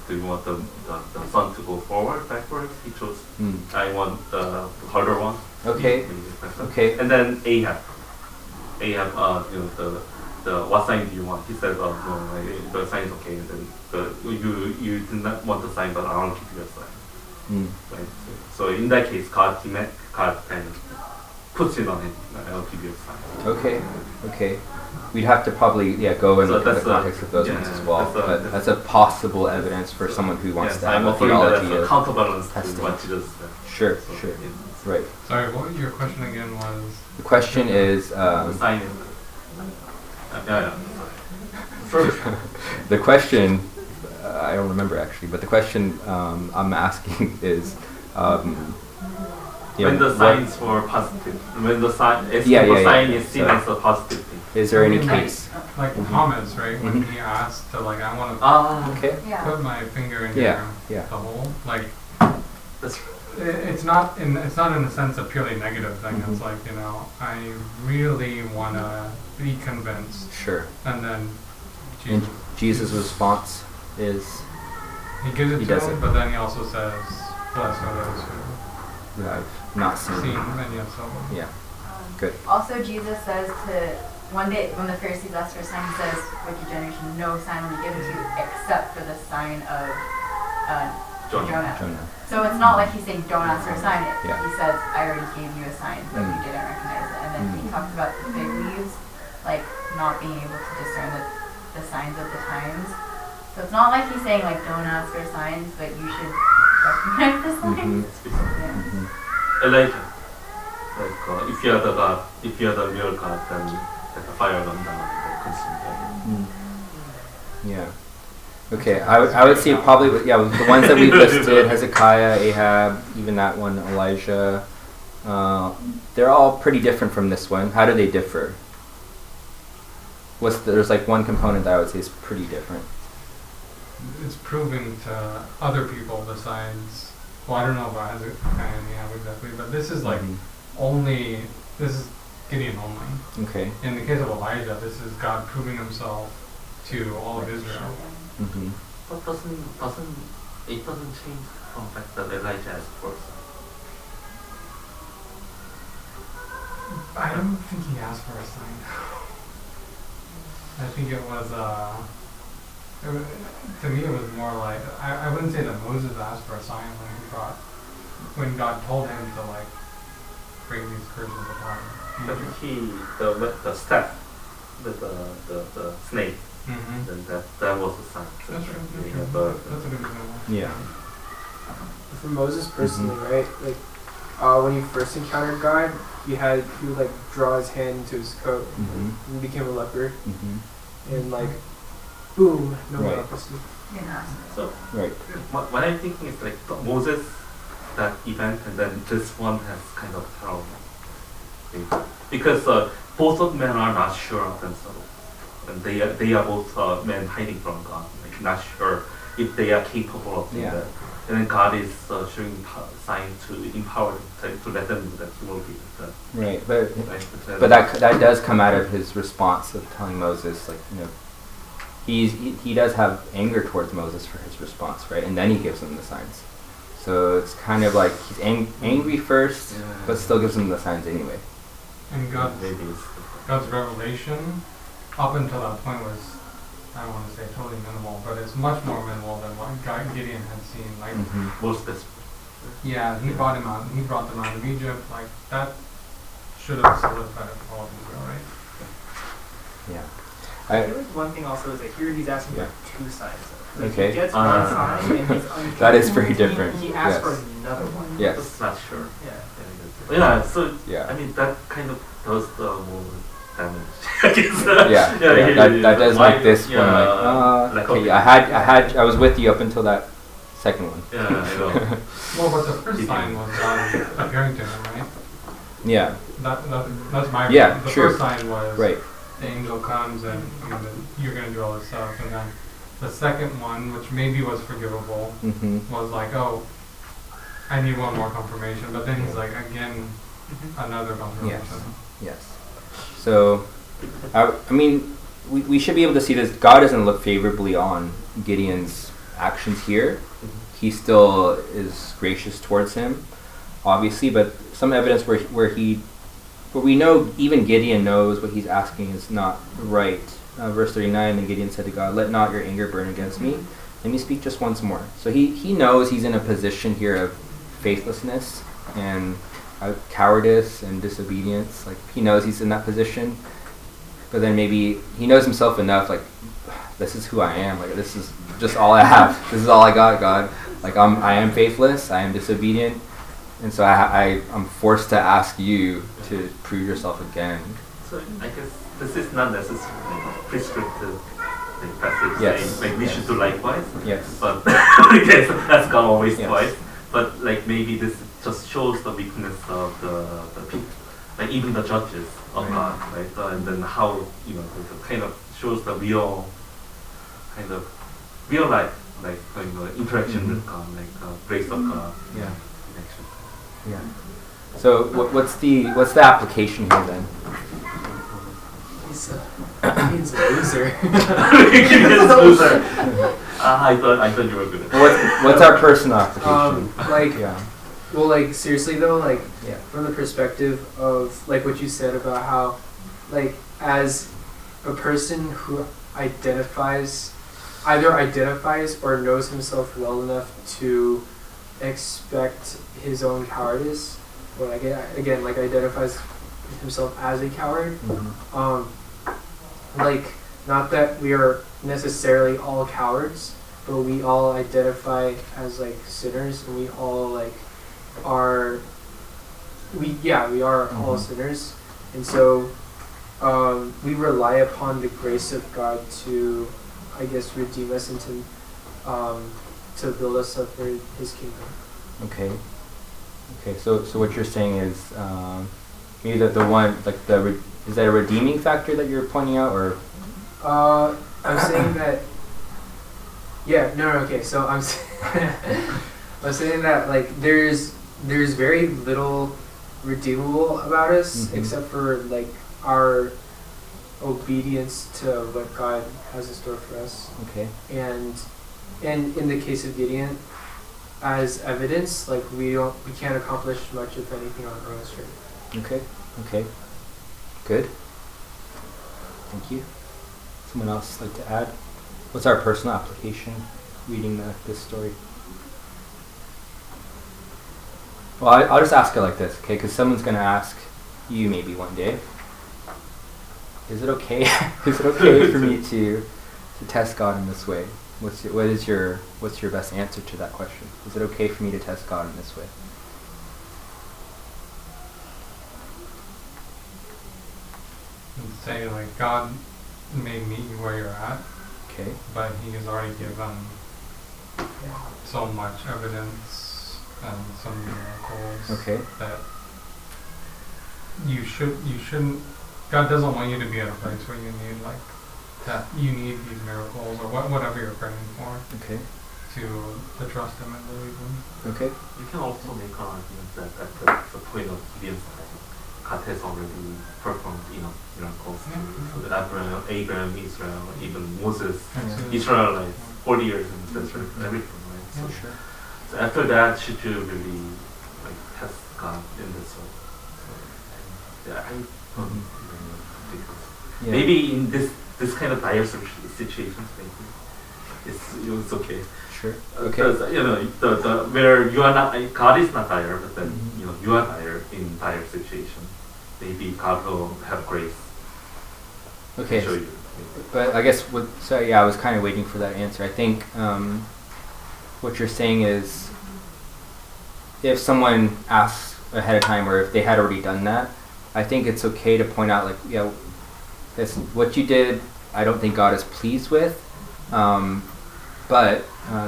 Do you want the sun to go forward, backwards? He chose. I want the harder one. Okay. Okay. And then Ahab, the what sign do you want? He said, no, the sign is okay. And then you did not want the sign, but I'll give you a sign. Right. So in that case, God kind of puts it on him. I'll give you a sign. Okay. Okay. We'd have to probably go and So look at the that's context of those yeah, ones as well. that's But that's a possible evidence for someone who wants Yes, to have I'm a offering that as theology a of counterbalance to testing. what Jesus said. Sure. So Sure. it's- Right. Sorry, what your question again was? The question is. The sign is. Yeah. Sorry. The question, I don't remember actually, but the question I'm asking is, When the sign is for positive, when the sign is sign is seen So- as a positive thing. is there any I mean, case? Like Thomas, right? When Mhm. he asked to I want to Ah, Okay. Yeah. put my finger in Yeah. Yeah. the hole, that's it's not in a sense a purely negative thing. Mhm. It's I really want to be convinced, Sure. and then And Jesus, Jesus' response is, he gives it he to does him, it. but then he also says, "Blessed are those who I've not seen seen. and yet so." Yeah. Good. Also, Jesus says one day when the Pharisees ask for a sign, he says, "Wicked generation, no sign will be given to you except for the sign of Jonah." Jonah. So it's not like he's saying don't ask for a sign. Yeah. He says, "I already gave you a sign, but you Mm. didn't recognize it." And then he Mm. talks about the fig leaves, not being able to discern the signs of the times. So it's not like he's saying don't ask for signs, but you should recognize the signs. Yeah. Mhm. Elijah. If you are the God, if you are the real God, then let the fire come down and consume them. Yeah. Okay, I would say probably with the ones that we've listed, Hezekiah, Ahab, even that one, Elijah, they're all pretty different from this one. How do they differ? There's one component that I would say is pretty different. It's proving to other people besides. Well, I don't know about Hezekiah and Ahab exactly, but this is only. This is Gideon only. Okay. In the case of Elijah, this is God proving Himself to all of Israel. Mm-hmm. But it doesn't change from the fact that Elijah asked for a sign. I don't think he asked for a sign. I think it was, to me it was more I wouldn't say that Moses asked for a sign when God told him to bring these curses upon But Egypt. the staff, the snake, Mm-hmm. then that was a sign. That's right. We That's, have, that's a good example. Yeah. For Moses personally, right? When he first encountered God, he would draw his hand into his coat Mm-hmm. and became a leopard, Mm-hmm. and boom, no Right. leprosy. So Right. what I'm thinking is Moses, that event, and then this one has kind of parallel. Because both of men are not sure of themselves. And they are both men hiding from God, not sure if they are capable of doing Yeah. that. and then God is showing signs to empower them, to let them know that He will be the Right, but right. but that does come out of his response of telling Moses, like, you know, he does have anger towards Moses for his response, right? And then he gives him the signs. So it's kind of like he's angry first, but still gives him the signs anyway. And God's revelation up until that point was, I don't want to say totally minimal, but it's much more minimal than what Gideon had seen. Like, most specific. yeah, he brought them out of Egypt. Like, that should have solidified it for all of Israel, right? Yeah. I feel like one thing also is that here he's asking Yeah. for 2 signs. Like Okay. He gets one sign and he's uncomfortable. That is very different. He asks Yes. for another one. Yes. That's not sure. Yeah. Yeah, so Yeah. I mean that kind of does the more damage. I guess. That does make this one like, okay. okay. I was with you up until that second one. Yeah, I know. Well, but the first sign was God appearing to him, right? Yeah. That's my Yeah, the sure. first sign was Right. the angel comes and you're going to do all this stuff. And then the second one, which maybe was forgivable, was like, oh, I need one more confirmation. But then he's like, again, another confirmation. Yes. So, I mean, we should be able to see this. God doesn't look favorably on Gideon's actions here. He still is gracious towards him, obviously, but some evidence where we know even Gideon knows what he's asking is not right. Verse 39, then Gideon said to God, "Let not your anger burn against me. Let me speak just once more." So he knows he's in a position here of faithlessness and cowardice and disobedience. Like, he knows he's in that position, but then maybe he knows himself enough, like, this is who I am. Like, this is just all I have. This is all I got, God. Like, I am faithless. I am disobedient. And so I'm forced to ask you to prove yourself again. So I guess this is not necessarily prescriptive passage Yes. saying like we should do likewise. Yes. But I guess that's God always Yes. twice. But like maybe this just shows the weakness of the people, like even the judges of God, right? And then how the kind of shows the real life, like interaction with God, like grace of God. Yeah. Connection. Yeah. So what's the application here then? He's a loser. I thought you were good. What's our personal application? Yeah. Well, like, seriously though, like, Yeah. from the perspective of, like, what you said about how, like, as a person who either identifies or knows himself well enough to expect his own cowardice, or, like, again, like, identifies himself as a coward, like, not that we are necessarily all cowards, but we all identify as, like, sinners, and we all, like, we are all sinners, and so we rely upon the grace of God to, I guess, redeem us and to build us up for His kingdom. Okay. So what you're saying is maybe the one, like, is that a redeeming factor that you're pointing out, or? I'm saying that. Yeah. No. Okay. So I'm saying that, like, there's very little redeemable about us except for, like, our obedience to what God has in store for us. Okay. And in the case of Gideon, as evidence, like, we can't accomplish much of anything on our own strength. Okay. Good. Thank you. Someone else like to add? What's our personal application reading this story? Well, I'll just ask it like this, okay? Because someone's going to ask you maybe one day, is it okay? Is it okay for me to test God in this way? What's your best answer to that question? Is it okay for me to test God in this way? Say, like, God may meet you where you're at, Okay. but He has already given so much evidence and some miracles Okay. that you shouldn't. God doesn't want you to be at a place where you need, like, that you need these miracles or whatever you're praying for. Okay. to trust him and believe him. Okay. You can also make an argument that at the point of Gideon's time, God has already performed miracles. So that Abraham, Israel, even Moses, Absolutely. Israelites, 40 years in the desert, everything, right? So, Sure. so after that, should you really test God in this way? So, yeah, I don't think Yeah. maybe in this kind of dire situations, maybe it's okay. Sure. Okay. Because the where you are not, God is not dire, but then you are dire in dire situation. Maybe God will have grace Okay. to show you. But I guess I was kind of waiting for that answer. I think what you're saying is if someone asks ahead of time or if they had already done that, I think it's okay to point out this what you did. I don't think God is pleased with, but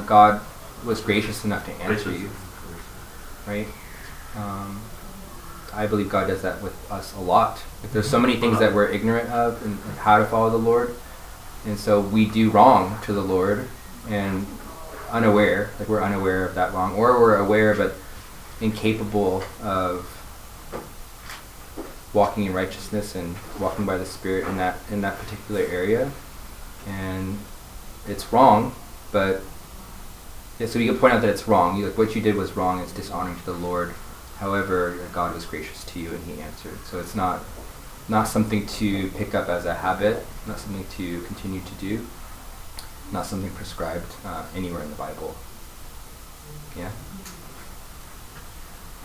God was gracious enough to answer you, right? I believe God does that with us a lot. Like, there's so many things that we're ignorant of and how to follow the Lord, and so we do wrong to the Lord and unaware, like we're unaware of that wrong, or we're aware but incapable of walking in righteousness and walking by the Spirit in that particular area, and it's wrong. But so you can point out that it's wrong. What you did was wrong. It's dishonoring to the Lord. However, God was gracious to you and He answered. So it's not something to pick up as a habit. Not something to continue to do. Not something prescribed anywhere in the Bible. Yeah.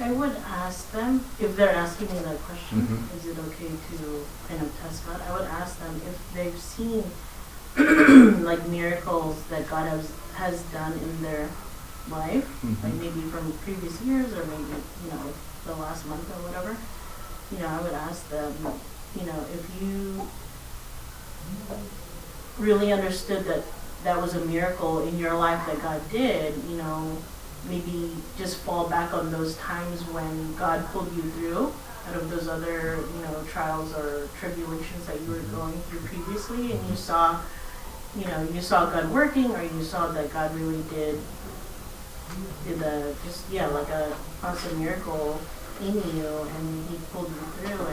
I would ask them, if they're asking me that question, Mhm. is it okay to kind of test God? I would ask them if they've seen like miracles that God has done in their life, like maybe from previous years or maybe, the last month or whatever. I would ask them, if you really understood that that was a miracle in your life that God did, maybe just fall back on those times when God pulled you through out of those other, trials or tribulations that you were going through previously, and you saw God working, or you saw that God really did like a awesome miracle in you, and He pulled you through.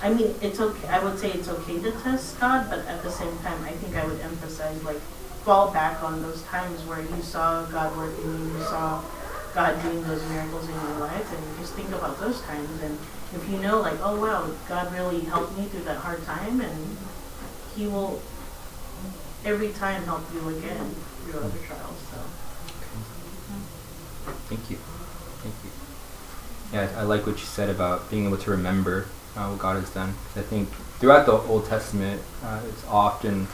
And it's okay. I would say it's okay to test God, but at the same time, I think I would emphasize fall back on those times where you saw God working and you saw God doing those miracles in your life, and just think about those times. And if you know, oh wow, God really helped me through that hard time, and He will every time help you again through other trials. So. Thank you. Yeah, I like what you said about being able to remember what God has done. 'Cause I think throughout the Old Testament, it's often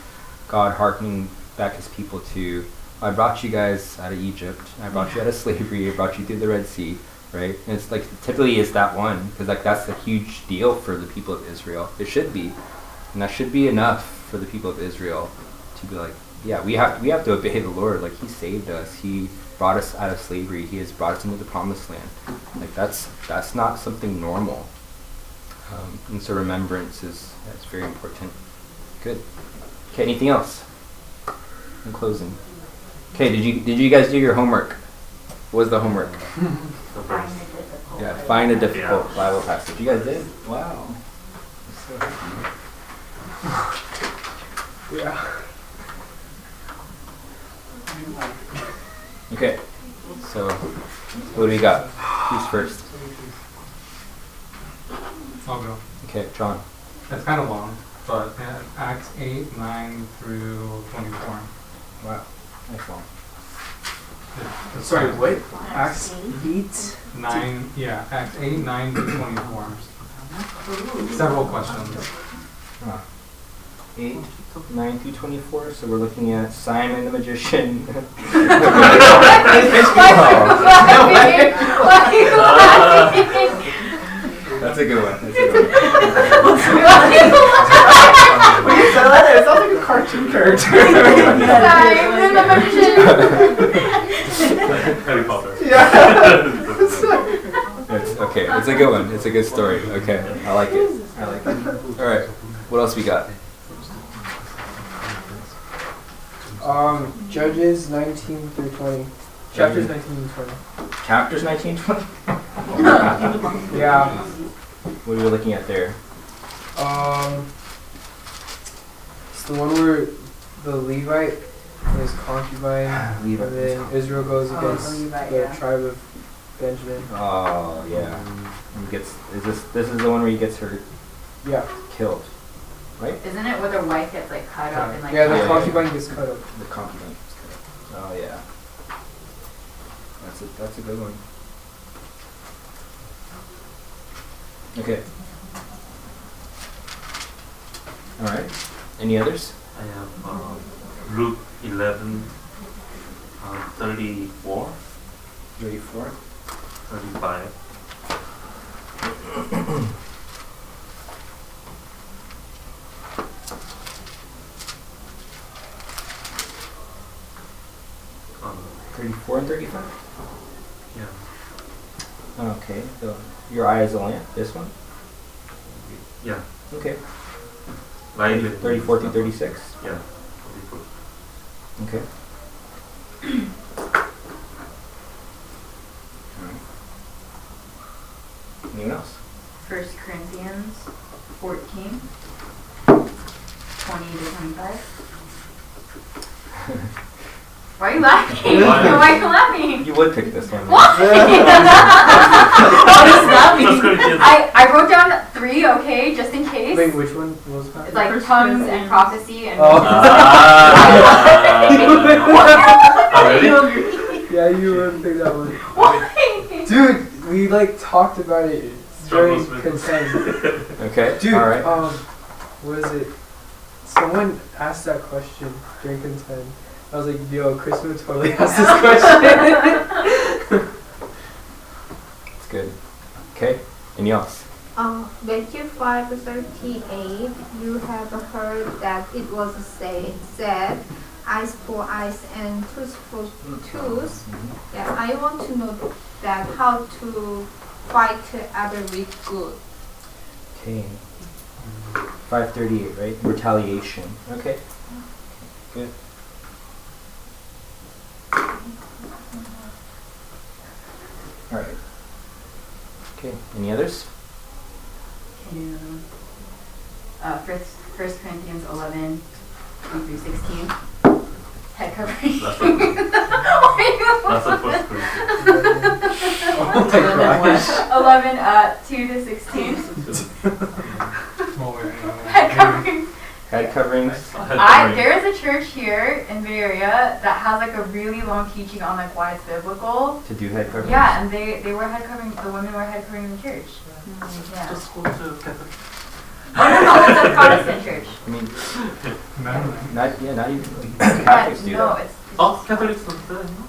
God hearkening back His people to, I brought you guys out of Egypt, I brought you out of slavery, I brought you through the Red Sea, right? And it's typically is that one, because that's a huge deal for the people of Israel. It should be, and that should be enough for the people of Israel to be yeah, we have to obey the Lord. He saved us, He brought us out of slavery, He has brought us into the promised land. That's not something normal. And so remembrance is very important. Good. Okay, anything else in closing? Okay, did you guys do your homework? What was the homework? Find a difficult Bible passage. You guys did? Wow. I'm so happy. Yeah. Okay, so what do we got? Who's first? I'll go. Okay, John. It's kind of long, but Acts 8, 9 through 24. Wow, nice one. Sorry, what? Acts 8? 9, Acts 8, 9 through 24. Several questions. 8, 9 through 24. So we're looking at Simon the magician. That's a good one. When you said that, it sounds like a cartoon character. Harry Potter. Yeah. Okay, it's a good one. It's a good story. Okay, I like it. All right, what else we got? Judges 19 through 20. Chapters 19 and 20. Chapters 19, 20? Yeah. What are we looking at there? It's the one where the Levite and his concubine, Levite and then Israel goes against the Levite, the yeah. tribe of Benjamin. Oh, yeah. He gets, this is the one where he gets her Yeah. killed, right? Isn't it where the wife gets like cut up and like? Yeah, the Yeah. concubine gets cut up. The concubine gets killed. Oh, yeah. That's a good one. Okay. All right. Any others? I have Luke 11, 34, 34. 35. um, 34 and 35? yeah, Okay. So your eye is a lamp. This one? yeah. Okay. Light 34 through 36? Yeah. 34. Okay. Alright. Anyone else? 1 Corinthians 14, 20 to 25. Why are you laughing? Why? Why are you laughing? You would pick this one. Why? What does that mean? First Corinthians. I wrote down 3, okay, just in case. Wait, which one was that? It's like First tongues Corinthians. and prophecy and. Oh. Really? Yeah, you would pick that one. Why? Dude, we like talked about it during Struggles with- consent. Okay. Dude, All right. what is it? Someone asked that question during consent. I was like, yo, Chris would totally ask this question. It's good. Okay. Any else? Matthew 5:38, you have heard that it was said, eyes for eyes and tooth for tooth. Yeah, I want to know that how to fight other with good. Okay. 538, right? Retaliation. Okay. Good. All right. Okay. Any others? First Corinthians 11, 3 through 16. Head covering. That's Why are you That's the laughing? first Corinthians. Oh my gosh. 11, 2 to 16. Well, Head covering. Head coverings. There is a church here in Bay Area that has like a really long teaching on like why it's biblical. To do head coverings. Yeah, and they wear head covering. The women wear head covering in church. Yeah. Just go to Catholic. Oh no, it's a Protestant church. I mean, no. not even Catholics do no, that. it's Oh, Catholics don't do that, no?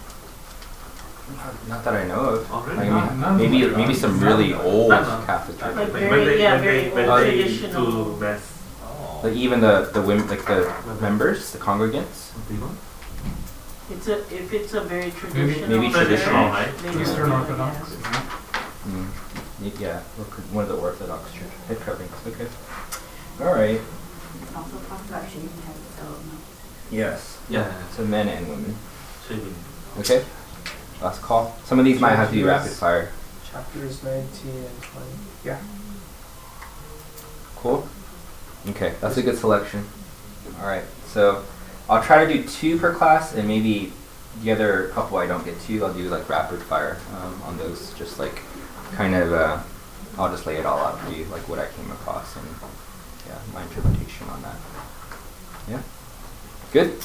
Not that I know of. Oh, really? Like, I mean, None. maybe some really old No. Catholic Like churches. very, very old old do traditional. mass. Like even the women, like the members, the congregants. If it's a very traditional. Maybe traditional, right? they do Eastern it, Orthodox. Mm. Yeah, one of the Orthodox church head coverings. Okay. All right. also talks about shaving heads. So Yes. Yeah. So men and women. Shaving. Okay. Last call. Some of these might have to be rapid fire. Chapters 19 and 20. Yeah. Cool. Okay, that's a good selection. All right. So I'll try to do 2 per class, and maybe the other couple I don't get to, I'll do like rapid fire on those. Just like kind of, I'll just lay it all out for you, like what I came across and yeah, my interpretation on that. Yeah. Good.